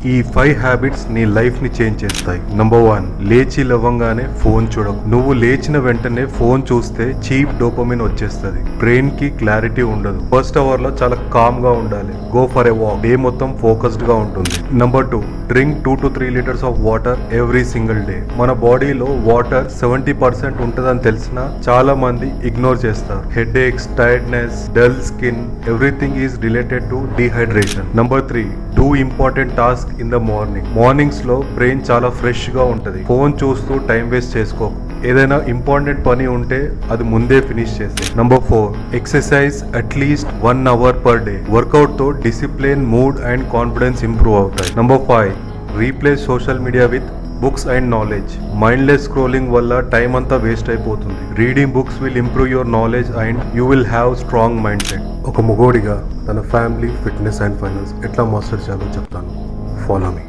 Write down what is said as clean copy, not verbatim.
ఈ 5 హ్యాబిట్స్ నీ లైఫ్ ని చేంజ్ చేస్తాయి. నంబర్ 1, లేచి లేవంగానే ఫోన్ చూడకు. నువ్వు లేచిన వెంటనే ఫోన్ చూస్తే చీప్ డోపమిన్ వచ్చేస్తుంది. బ్రెయిన్ కి క్లారిటీ ఉండదు. ఫస్ట్ అవర్ లో చాలా కామ్ గా ఉండాలి. Go for a walk. Day మొత్తం ఫోకస్డ్ గా ఉంటుంది. Number 2, drink 2 to 3 litres of water every single day. మన బాడీలో వాటర్ 70% ఉంటుందని తెలిసినా చాలా మంది ఇగ్నోర్ చేస్తారు. Head aches, tiredness, dull skin, everything is related to dehydration. Number 3, do important task in the mornings లో బ్రెయిన్ చాలా ఫ్రెష్ గా ఉంటది. ఫోన్ చూస్తూ టైం వేస్ట్ చేసుకోకు. ఏదైనా ఇంపార్టెంట్ పని ఉంటే అది ముందే ఫినిష్ చేసే. Number 4, exercise at least 1 hour per day. Workout తో discipline, mood and confidence improve అవుతాయి. Number 5, replace social media with books and knowledge. Mindless scrolling వల్ల టైం అంతా వేస్ట్ అయిపోతుంది. Reading books will improve your knowledge and you will have strong mindset. ఒక మగోడిగా తన family, fitness and finance ఎట్లా master చేయాలో చెప్తాను. ఫాలో మీ.